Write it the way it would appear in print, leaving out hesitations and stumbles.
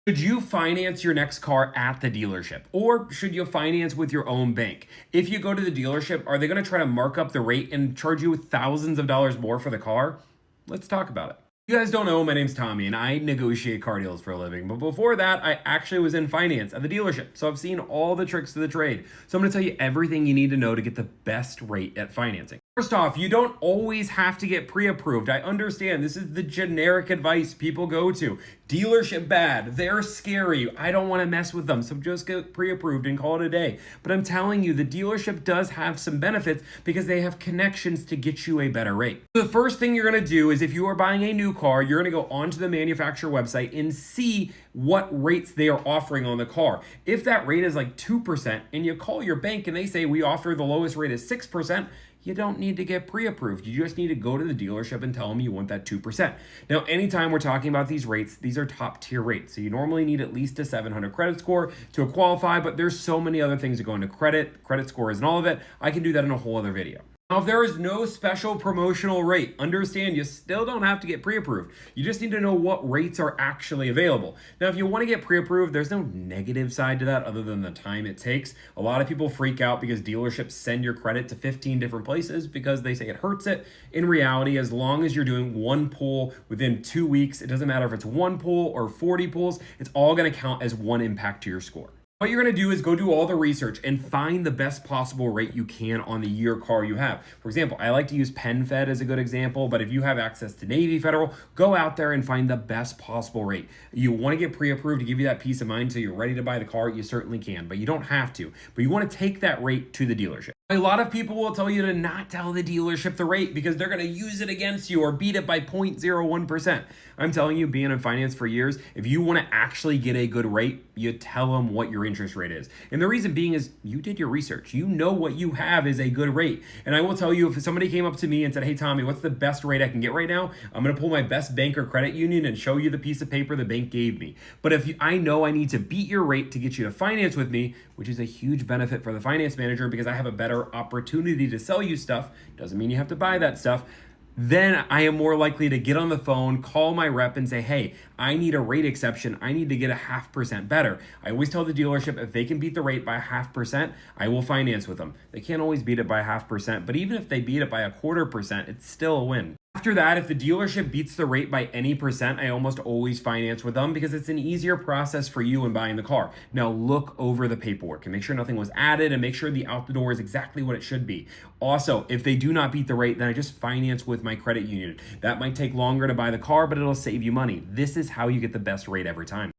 Should you finance your next car at the dealership or should you finance with your own bank? If you go to the dealership, are they going to try to mark up the rate and charge you thousands of dollars more for the car? Let's talk about it. You guys don't know, my name's Tommy and I negotiate car deals for a living. But before that, I actually was in finance at the dealership. So I've seen all the tricks of the trade. So I'm going to tell you everything you need to know to get the best rate at financing. First off, you don't always have to get pre-approved. I understand this is the generic advice people go to. Dealership bad, they're scary, I don't want to mess with them, so just get pre-approved and call it a day. But I'm telling you, the dealership does have some benefits because they have connections to get you a better rate. The first thing you're going to do is if you are buying a new car, you're going to go onto the manufacturer website and see what rates they are offering on the car. If that rate is like 2% and you call your bank and they say we offer the lowest rate is 6%, you don't need to get pre-approved. You just need to go to the dealership and tell them you want that 2%. Now, anytime we're talking about these rates, these are top tier rates. So you normally need at least a 700 credit score to qualify, but there's so many other things that go into credit. Credit score isn't all of it. I can do that in a whole other video. Now, if there is no special promotional rate, understand you still don't have to get pre-approved. You just need to know what rates are actually available. Now, if you want to get pre-approved, there's no negative side to that other than the time it takes. A lot of people freak out because dealerships send your credit to 15 different places because they say it hurts it. In reality, as long as you're doing one pull within 2 weeks, it doesn't matter if it's one pull or 40 pulls, it's all going to count as one impact to your score. What you're going to do is go do all the research and find the best possible rate you can on the year car you have. For example, I like to use PenFed as a good example, but if you have access to Navy Federal, go out there and find the best possible rate. You want to get pre-approved to give you that peace of mind so you're ready to buy the car, you certainly can, but you don't have to. But you want to take that rate to the dealership. A lot of people will tell you to not tell the dealership the rate because they're going to use it against you or beat it by 0.01%. I'm telling you, being in finance for years, if you want to actually get a good rate, you tell them what your interest rate is. And the reason being is you did your research. You know what you have is a good rate. And I will tell you, if somebody came up to me and said, hey, Tommy, what's the best rate I can get right now? I'm going to pull my best bank or credit union and show you the piece of paper the bank gave me. But if I know I need to beat your rate to get you to finance with me, which is a huge benefit for the finance manager because I have a better opportunity to sell you stuff, doesn't mean you have to buy that stuff, then I am more likely to get on the phone, call my rep and say, hey, I need a rate exception. I need to get a 0.5% better. I always tell the dealership if they can beat the rate by 0.5%, I will finance with them. They can't always beat it by 0.5%, but even if they beat it by 0.25%, it's still a win. After that, if the dealership beats the rate by any percent, I almost always finance with them because it's an easier process for you in buying the car. Now look over the paperwork and make sure nothing was added and make sure the out the door is exactly what it should be. Also, if they do not beat the rate, then I just finance with my credit union. That might take longer to buy the car, but it'll save you money. This is how you get the best rate every time.